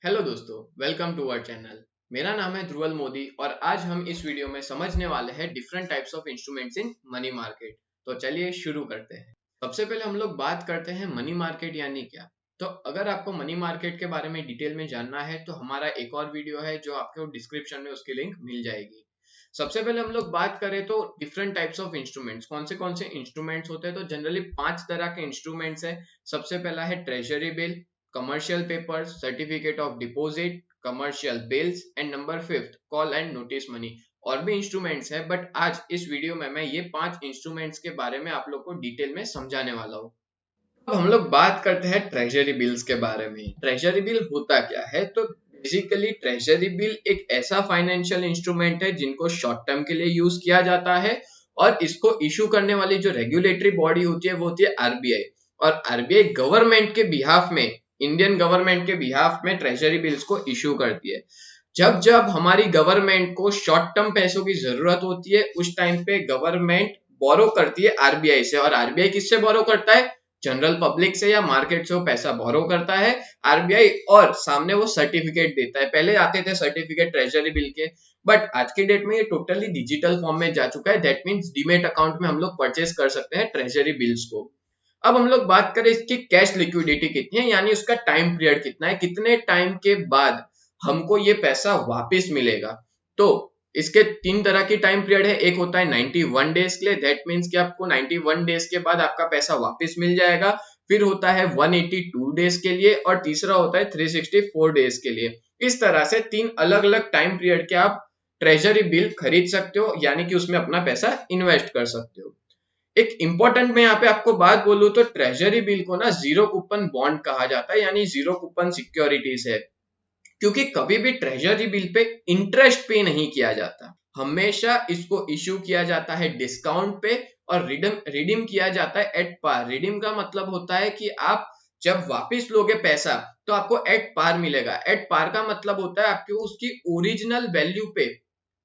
Hello दोस्तों, welcome to our channel. मेरा नाम है ध्रुवल मोदी और आज हम इस वीडियो में समझने वाले हैं different types of instruments in money market. तो चलिए शुरू करते हैं। सबसे पहले हम लोग बात करते हैं मनी मार्केट यानी क्या। तो अगर आपको मनी मार्केट के बारे में डिटेल में जानना है तो हमारा एक और वीडियो है जो आपको डिस्क्रिप्शन में उसकी लिंक मिल जाएगी। सबसे पहले हम लोग बात करें तो डिफरेंट टाइप्स ऑफ इंस्ट्रूमेंट्स कौन से इंस्ट्रूमेंट्स होते हैं। तो जनरली 5 तरह के इंस्ट्रूमेंट्स है। सबसे पहला है treasury bill, commercial papers, certificate of deposit, commercial bills and number 5th call and notice money। और भी इंस्ट्रूमेंट्स है बट आज इस वीडियो में मैं ये 5 इंस्ट्रूमेंट्स के बारे में आप लोग को डिटेल में समझाने वाला हूँ। अब हम लोग बात करते हैं ट्रेजरी बिल्स के बारे में। ट्रेजरी बिल होता क्या है? तो बेसिकली ट्रेजरी बिल एक ऐसा फाइनेंशियल इंस्ट्रूमेंट है जिनको शॉर्ट टर्म के लिए यूज किया जाता है और इसको इशू करने वाली जो रेगुलेटरी बॉडी होती है वो होती है आरबीआई। और आरबीआई गवर्नमेंट के बिहाफ में, इंडियन गवर्नमेंट के बिहाफ में ट्रेजरी बिल्स को इशू करती है। जब जब हमारी गवर्नमेंट को शॉर्ट टर्म पैसों की जरूरत होती है उस टाइम पे गवर्नमेंट बोरो करती है आरबीआई से। और आरबीआई किससे बोरो करता है? जनरल पब्लिक से या मार्केट से वो पैसा बोरो करता है आरबीआई और सामने वो सर्टिफिकेट देता है। पहले आते थे सर्टिफिकेट ट्रेजरी बिल के, बट आज की डेट में ये टोटली डिजिटल फॉर्म में जा चुका है। दैट मीन्स डीमेट अकाउंट में हम लोग परचेस कर सकते हैं ट्रेजरी बिल्स को। अब हम लोग बात करें इसकी कैश लिक्विडिटी कितनी है, यानी उसका टाइम पीरियड कितना है, कितने टाइम के बाद हमको ये पैसा वापस मिलेगा। तो इसके 3 तरह की टाइम पीरियड है। एक होता है 91 डेज के लिए, दैट मीन्स कि आपको 91 डेज के बाद आपका पैसा वापस मिल जाएगा। फिर होता है 182 डेज के लिए और तीसरा होता है 364 डेज के लिए। इस तरह से 3 अलग-अलग टाइम पीरियड के आप ट्रेजरी बिल खरीद सकते हो, यानी कि उसमें अपना पैसा इन्वेस्ट कर सकते हो। एक इंपॉर्टेंट मैं यहाँ पे आपको बात बोलूं तो ट्रेजरी बिल को ना जीरो कूपन बॉन्ड कहा जाता है, यानी जीरो कूपन सिक्योरिटीज है। क्योंकि कभी भी ट्रेजरी बिल पे इंटरेस्ट पे नहीं किया जाता, हमेशा इसको इश्यू किया जाता है डिस्काउंट पे और रिडीम किया जाता है एट पार। रिडीम का मतलब होता है कि आप जब वापस लोगे पैसा तो आपको एट पार मिलेगा। एट पार का मतलब होता है आपको उसकी ओरिजिनल वैल्यू पे,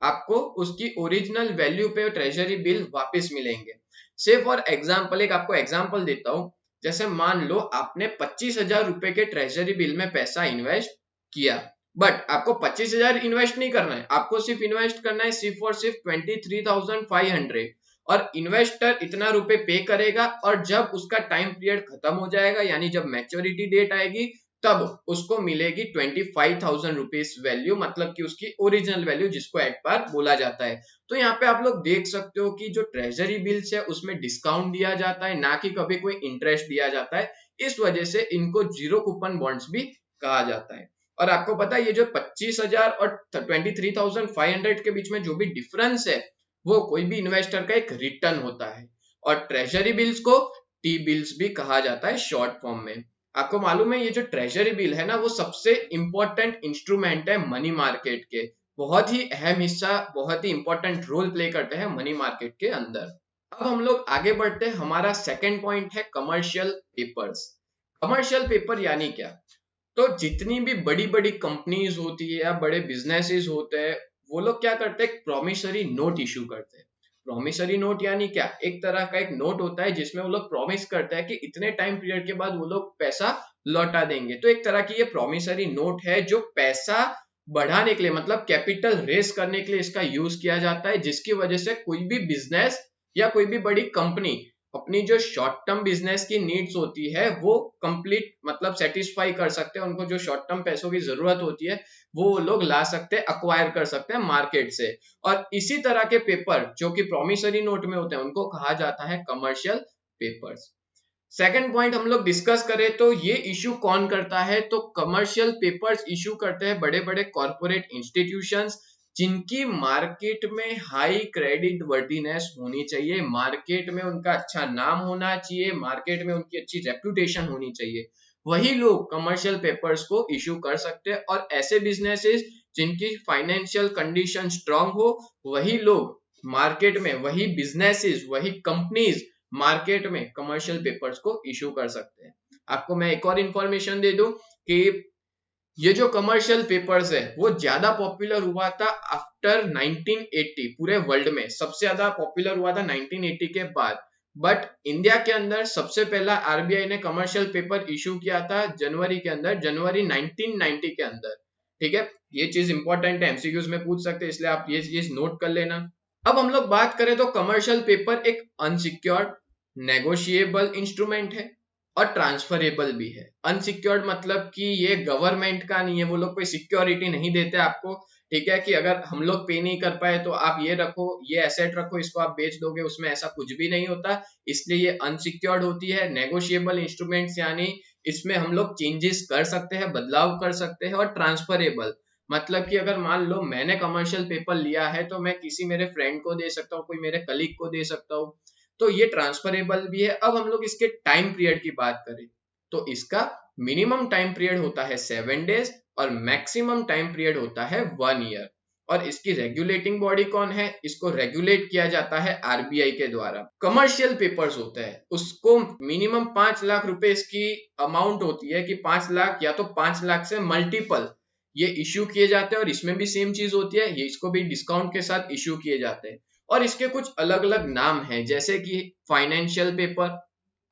आपको उसकी ओरिजिनल वैल्यू पे ट्रेजरी बिल वापस मिलेंगे। से फॉर एग्जाम्पल एक आपको एग्जाम्पल देता हूं। जैसे मान लो आपने 25,000 रुपए के ट्रेजरी बिल में पैसा इन्वेस्ट किया, बट आपको 25,000 इन्वेस्ट नहीं करना है, आपको सिर्फ इन्वेस्ट करना है सिर्फ और सिर्फ 23,500। और इन्वेस्टर इतना रुपए पे करेगा और जब उसका टाइम पीरियड खत्म हो जाएगा, यानी जब मैच्योरिटी डेट आएगी, तब उसको मिलेगी 25,000 रुपीज वैल्यू, मतलब कि उसकी ओरिजिनल वैल्यू जिसको एट पार बोला जाता है। तो यहाँ पे आप लोग देख सकते हो कि जो ट्रेजरी बिल्स है उसमें डिस्काउंट दिया जाता है, ना कि कभी कोई इंटरेस्ट दिया जाता है। इस वजह से इनको जीरो कूपन बॉन्ड्स भी कहा जाता है। और आपको पता है ये जो 25,000 और 23,500 के बीच में जो भी डिफरेंस है वो कोई भी इन्वेस्टर का एक रिटर्न होता है। और ट्रेजरी बिल्स को टी बिल्स भी कहा जाता है शॉर्ट फॉर्म में। आपको मालूम है ये जो ट्रेजरी बिल है ना वो सबसे इंपॉर्टेंट इंस्ट्रूमेंट है मनी मार्केट के। बहुत ही अहम हिस्सा, बहुत ही इंपॉर्टेंट रोल प्ले करते हैं मनी मार्केट के अंदर। अब हम लोग आगे बढ़ते हैं। हमारा सेकंड पॉइंट है कमर्शियल पेपर्स। कमर्शियल पेपर यानी क्या? तो जितनी भी बड़ी बड़ी कंपनीज होती है या बड़े बिजनेसेस होते हैं वो लोग क्या करते हैं, प्रॉमिसरी नोट इशू करते हैं। प्रॉमिसरी नोट यानी क्या? एक तरह का एक नोट होता है जिसमें वो लोग प्रॉमिस करते हैं कि इतने टाइम पीरियड के बाद वो लोग पैसा लौटा देंगे। तो एक तरह की ये प्रॉमिसरी नोट है जो पैसा बढ़ाने के लिए, मतलब कैपिटल रेस करने के लिए इसका यूज किया जाता है, जिसकी वजह से कोई भी बिजनेस या कोई भी बड़ी कंपनी अपनी जो शॉर्ट टर्म बिजनेस की नीड्स होती है वो कंप्लीट, मतलब सेटिस्फाई कर सकते हैं। उनको जो शॉर्ट टर्म पैसों की जरूरत होती है वो लोग ला सकते हैं, अक्वायर कर सकते हैं मार्केट से। और इसी तरह के पेपर जो कि प्रॉमिसरी नोट में होते हैं उनको कहा जाता है कमर्शियल पेपर्स। सेकंड पॉइंट हम लोग डिस्कस करें तो ये इशू कौन करता है? तो कमर्शियल पेपर्स इशू करते हैं बड़े बड़े कॉर्पोरेट इंस्टीट्यूशंस जिनकी मार्केट में हाई क्रेडिट वर्दीनेस होनी चाहिए, मार्केट में उनका अच्छा नाम होना चाहिए, मार्केट में उनकी अच्छी रेपुटेशन होनी चाहिए। वही लोग कमर्शियल पेपर्स को इशू कर सकते हैं। और ऐसे बिजनेसेस जिनकी फाइनेंशियल कंडीशन स्ट्रांग हो, वही लोग मार्केट में, वही बिजनेसेस, वही कंपनीज मार्केट में कमर्शियल पेपर्स को इशू कर सकते हैं। आपको मैं एक और इंफॉर्मेशन दे दूं कि ये जो कमर्शियल पेपर्स है वो ज्यादा पॉपुलर हुआ था आफ्टर 1980। पूरे वर्ल्ड में सबसे ज्यादा पॉपुलर हुआ था 1980 के बाद। बट इंडिया के अंदर सबसे पहला आरबीआई ने कमर्शियल पेपर इशू किया था जनवरी के अंदर, जनवरी 1990 के अंदर। ठीक है, ये चीज इंपॉर्टेंट है, एमसीक्यूज में पूछ सकते हैं, इसलिए आप ये चीज नोट कर लेना। अब हम लोग बात करें तो कमर्शियल पेपर एक अनसिक्योर्ड नेगोशिएबल इंस्ट्रूमेंट है और ट्रांसफरेबल भी है। अनसिक्योर्ड मतलब कि ये गवर्नमेंट का नहीं है, वो लोग कोई सिक्योरिटी नहीं देते आपको। ठीक है, कि अगर हम लोग पे नहीं कर पाए तो आप ये रखो, ये एसेट रखो, इसको आप बेच दोगे, उसमें ऐसा कुछ भी नहीं होता। इसलिए ये अनसिक्योर्ड होती है। नेगोशिएबल इंस्ट्रूमेंट्स यानी इसमें हम लोग चेंजेस कर सकते हैं, बदलाव कर सकते हैं। और ट्रांसफरेबल मतलब कि अगर मान लो मैंने कमर्शियल पेपर लिया है तो मैं किसी मेरे फ्रेंड को दे सकता हूँ, कोई मेरे कलीग को दे सकता हूँ, तो ये ट्रांसफरेबल भी है। अब हम लोग इसके टाइम पीरियड की बात करें तो इसका मिनिमम टाइम पीरियड होता है 7 डेज और मैक्सिमम टाइम पीरियड होता है 1 ईयर। और इसकी रेगुलेटिंग बॉडी कौन है? इसको रेगुलेट किया जाता है आरबीआई के द्वारा। कमर्शियल पेपर्स होता है उसको मिनिमम 5 लाख रुपए इसकी अमाउंट होती है कि 5 लाख या तो 5 लाख से मल्टीपल ये इश्यू किए जाते हैं। और इसमें भी सेम चीज होती है, ये इसको भी डिस्काउंट के साथ इश्यू किए जाते हैं। और इसके कुछ अलग अलग नाम हैं, जैसे कि फाइनेंशियल पेपर,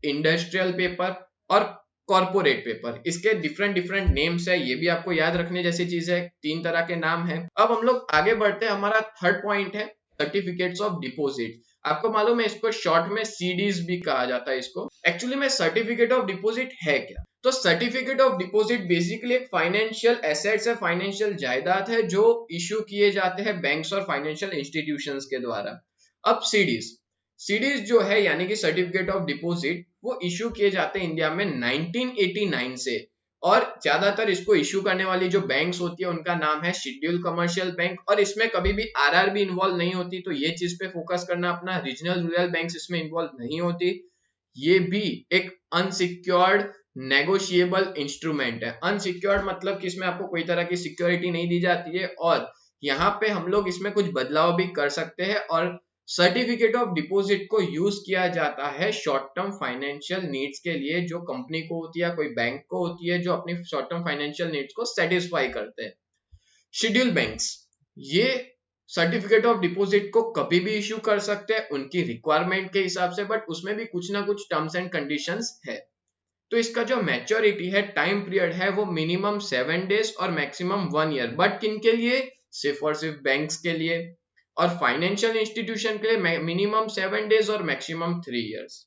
इंडस्ट्रियल पेपर और कॉर्पोरेट पेपर। इसके डिफरेंट डिफरेंट नेम्स है, ये भी आपको याद रखने जैसी चीज है। 3 तरह के नाम है। अब हम लोग आगे बढ़ते हैं, हमारा थर्ड पॉइंट है सर्टिफिकेट्स ऑफ डिपॉजिट। आपको मालूम है इसको शॉर्ट में सीडीज भी कहा जाता है। इसको एक्चुअली में सर्टिफिकेट ऑफ डिपॉजिट है क्या? तो सर्टिफिकेट ऑफ डिपॉजिट बेसिकली एक फाइनेंशियल एसेट्स है, फाइनेंशियल जायदाद है जो इश्यू किए जाते हैं बैंक्स और फाइनेंशियल इंस्टीट्यूशंस के द्वारा। अब सीडीज जो है यानी कि सर्टिफिकेट ऑफ डिपॉजिट, वो इश्यू किए जाते हैं इंडिया में 1989 से। और ज्यादातर इसको इश्यू करने वाली जो बैंक्स होती है उनका नाम है शेड्यूल कमर्शियल बैंक। और इसमें कभी भी आरआरबी इन्वॉल्व नहीं होती, तो ये चीज पे फोकस करना अपना। रीजनल रूरल बैंक्स इसमें इन्वॉल्व नहीं होती। ये भी एक अनसिक्योर्ड नेगोशिएबल इंस्ट्रूमेंट है। अनसिक्योर्ड मतलब कि इसमें आपको कोई तरह की सिक्योरिटी नहीं दी जाती है और यहाँ पे हम लोग इसमें कुछ बदलाव भी कर सकते हैं। और सर्टिफिकेट ऑफ डिपॉजिट को यूज किया जाता है शॉर्ट टर्म फाइनेंशियल नीड्स के लिए, जो कंपनी को होती है, कोई बैंक को होती है, जो अपनी शॉर्ट टर्म फाइनेंशियल नीड्स को सेटिस्फाई करते हैं। शेड्यूल बैंक्स ये सर्टिफिकेट ऑफ डिपॉजिट को कभी भी इश्यू कर सकते हैं उनकी रिक्वायरमेंट के हिसाब से, बट उसमें भी कुछ ना कुछ टर्म्स एंड कंडीशंस है। तो इसका जो मैच्योरिटी है, टाइम पीरियड है, वो मिनिमम 7 डेज और मैक्सिमम 1 ईयर। बट किन के लिए? सिर्फ और सिर्फ बैंक्स के लिए। और फाइनेंशियल इंस्टीट्यूशन के लिए मिनिमम 7 डेज और मैक्सिमम 3 ईयर्स।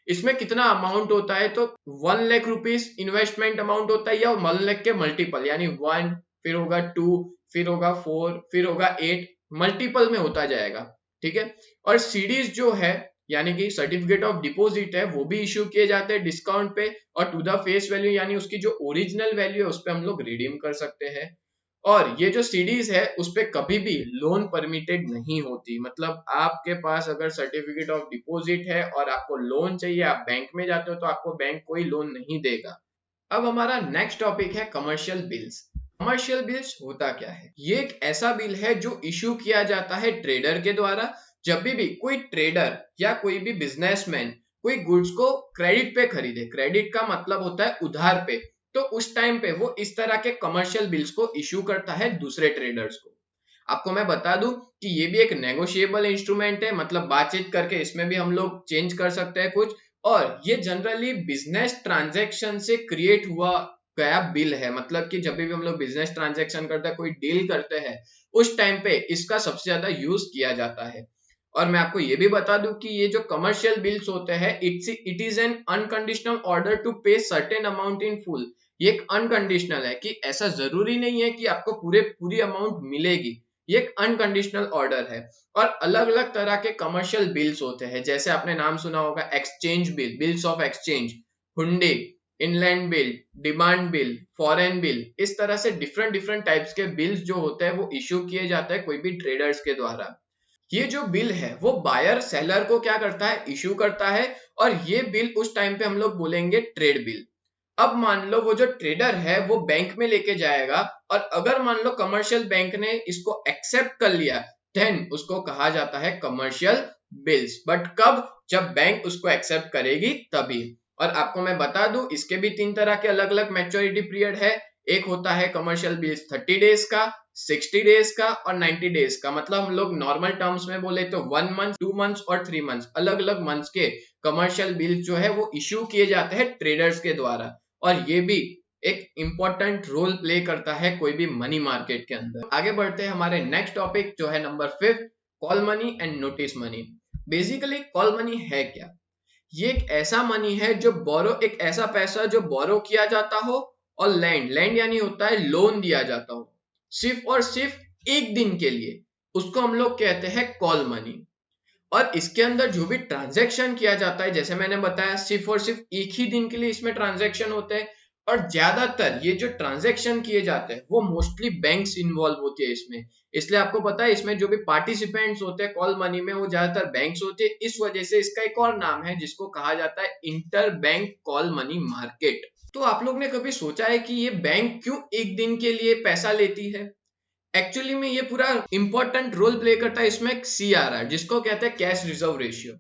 इसमें कितना अमाउंट होता है? तो 1 लाख रुपीस इन्वेस्टमेंट अमाउंट होता है, या 1 लाख के मल्टीपल, यानी 1, फिर होगा 2, फिर होगा 4, फिर होगा 8, मल्टीपल में होता जाएगा। ठीक है। और सीडीज जो है यानी कि सर्टिफिकेट ऑफ डिपॉजिट है, वो भी इश्यू किए जाते हैं डिस्काउंट पे और टू द फेस वैल्यू, यानी उसकी जो ओरिजिनल वैल्यू है उस पर हम लोग रिडीम कर सकते हैं। और ये जो सीडीज है उस पर कभी भी लोन परमिटेड नहीं होती। मतलब आपके पास अगर सर्टिफिकेट ऑफ डिपॉजिट है और आपको लोन चाहिए, आप बैंक में जाते हो तो आपको बैंक कोई लोन नहीं देगा। अब हमारा नेक्स्ट टॉपिक है कमर्शियल बिल्स। कमर्शियल बिल्स होता क्या है? ये एक ऐसा बिल है जो इश्यू किया जाता है ट्रेडर के द्वारा। जब भी कोई ट्रेडर या कोई भी बिजनेसमैन कोई गुड्स को क्रेडिट पे खरीदे, क्रेडिट का मतलब होता है उधार पे, तो उस टाइम पे वो इस तरह के कमर्शियल बिल्स को इश्यू करता है दूसरे ट्रेडर्स को। आपको मैं बता दूं कि ये भी एक नेगोशिएबल इंस्ट्रूमेंट है, मतलब बातचीत करके इसमें भी हम लोग चेंज कर सकते हैं कुछ। और ये जनरली बिजनेस ट्रांजैक्शन से क्रिएट हुआ गया बिल है। मतलब कि जब भी हम लोग बिजनेस ट्रांजैक्शन करते हैं, कोई डील करते हैं, उस टाइम पे इसका सबसे ज्यादा यूज किया जाता है। और मैं आपको ये भी बता दूं कि ये जो कमर्शियल बिल्स होते हैं, it is an unconditional order to pay certain amount in full. ये एक अनकंडीशनल है कि ऐसा जरूरी नहीं है कि आपको पूरी अमाउंट मिलेगी। ये एक अनकंडीशनल ऑर्डर है। और अलग अलग तरह के कमर्शियल बिल्स होते हैं, जैसे आपने नाम सुना होगा exchange bill, bills of exchange, hundi, inland bill, demand bill, foreign bill. इस तरह से डिफरेंट डिफरेंट टाइप्स के बिल्स जो होते हैं वो इश्यू किए जाते हैं कोई भी ट्रेडर्स के द्वारा। ये जो बिल है वो बायर सेलर को क्या करता है? इश्यू करता है। और ये बिल उस टाइम पे हम लोग बोलेंगे ट्रेड बिल। अब मान लो वो जो ट्रेडर है वो बैंक में लेके जाएगा, और अगर मान लो कमर्शियल बैंक ने इसको एक्सेप्ट कर लिया, देन उसको कहा जाता है कमर्शियल बिल्स। बट कब? जब बैंक उसको एक्सेप्ट करेगी तभी। और आपको मैं बता दूं इसके भी 3 तरह के अलग अलग मैच्योरिटी पीरियड है। एक होता है कमर्शियल बिल्स 30 डेज का, 60 डेज का और 90 डेज का। मतलब हम लोग नॉर्मल टर्म्स में बोले तो 1 मंथ, 2 मंथ्स और 3 मंथ्स, अलग अलग मंथ्स के कमर्शियल बिल्स जो है वो इश्यू किए जाते हैं ट्रेडर्स के द्वारा। और ये भी एक इंपॉर्टेंट रोल प्ले करता है कोई भी मनी मार्केट के अंदर। आगे बढ़ते हैं हमारे नेक्स्ट टॉपिक जो है number 5, call money and notice money. Basically call money है क्या? ये एक ऐसा मनी है जो एक ऐसा पैसा जो बोरो किया जाता हो, और लैंड यानी होता है लोन दिया जाता हो, सिर्फ और सिर्फ एक दिन के लिए, उसको हम लोग कहते हैं कॉल मनी। और इसके अंदर जो भी ट्रांजैक्शन किया जाता है, जैसे मैंने बताया, सिर्फ और सिर्फ एक ही दिन के लिए इसमें ट्रांजैक्शन होते हैं। और ज्यादातर ये जो ट्रांजैक्शन किए जाते हैं वो मोस्टली बैंक्स इन्वॉल्व होती है इसमें। इसलिए आपको पता है इसमें जो भी पार्टिसिपेंट्स होते हैं कॉल मनी में वो ज्यादातर बैंक्स होते हैं। इस वजह से इसका एक और नाम है जिसको कहा जाता है inter bank call money market. तो आप लोग ने कभी सोचा है कि ये बैंक क्यों एक दिन के लिए पैसा लेती है? एक्चुअली में ये पूरा इंपॉर्टेंट रोल प्ले करता है इसमें CRR, जिसको कहते हैं कैश रिजर्व रेशियो।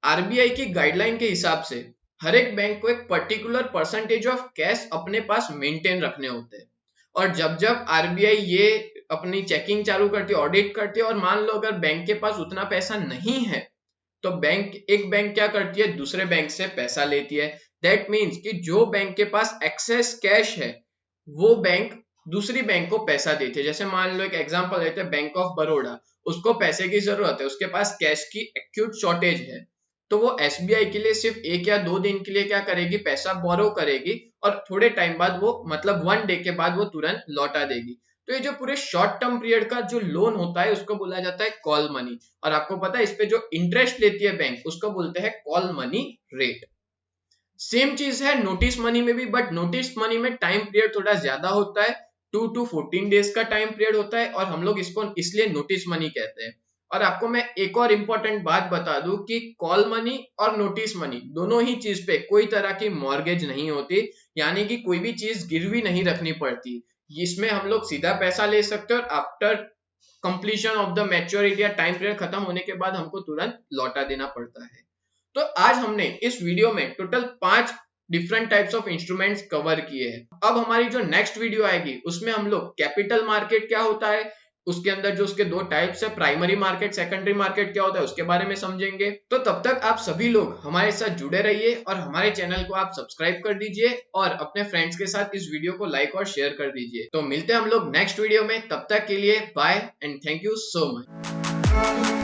आरबीआई की गाइडलाइन के हिसाब से हर एक बैंक को एक पर्टिकुलर परसेंटेज ऑफ कैश अपने पास मेंटेन रखने होते हैं। और जब जब आरबीआई ये अपनी चेकिंग चालू करती है, ऑडिट करती है, और मान लो अगर बैंक के पास उतना पैसा नहीं है, तो एक बैंक क्या करती है, दूसरे बैंक से पैसा लेती है। दैट मीन्स कि जो बैंक के पास एक्सेस कैश है वो बैंक दूसरी बैंक को पैसा देती है। जैसे मान लो एक एग्जांपल लेते हैं, बैंक ऑफ बड़ौदा, उसको पैसे की जरूरत है, उसके पास कैश की एक्यूट शॉर्टेज है, तो वो एसबीआई के लिए सिर्फ 1 या 2 दिन के लिए क्या करेगी, पैसा बोरो करेगी, और थोड़े टाइम बाद वो, मतलब 1 डे के बाद वो तुरंत लौटा देगी। तो ये जो पूरे शॉर्ट टर्म पीरियड का जो लोन होता है उसको बोला जाता है कॉल मनी। और आपको पता है इस पे जो इंटरेस्ट लेती है बैंक उसको बोलते हैं कॉल मनी रेट। सेम चीज है नोटिस मनी में भी, बट नोटिस मनी में टाइम पीरियड थोड़ा ज्यादा होता है, 2 to 14 डेज का टाइम पीरियड होता है, और हम लोग इसको इसलिए नोटिस मनी कहते हैं। और आपको मैं एक और इंपॉर्टेंट बात बता दूं कि कॉल मनी और नोटिस मनी दोनों ही चीज पे कोई तरह की मॉर्गेज नहीं होती, यानी कि कोई भी चीज गिरवी नहीं रखनी पड़ती। इसमें हम लोग सीधा पैसा ले सकते हैं और after completion of the maturity या टाइम पीरियड खत्म होने के बाद हमको तुरंत लौटा देना पड़ता है। तो आज हमने इस वीडियो में total 5 different types of instruments cover किए हैं। अब हमारी जो नेक्स्ट वीडियो आएगी उसमें हम लोग कैपिटल मार्केट क्या होता है, उसके अंदर जो उसके 2 टाइप्स है, प्राइमरी मार्केट, सेकेंडरी मार्केट क्या होता है, उसके बारे में समझेंगे। तो तब तक आप सभी लोग हमारे साथ जुड़े रहिए और हमारे चैनल को आप सब्सक्राइब कर दीजिए और अपने फ्रेंड्स के साथ इस वीडियो को लाइक और शेयर कर दीजिए। तो मिलते हैं हम लोग नेक्स्ट वीडियो में, तब तक के लिए bye and thank you so much.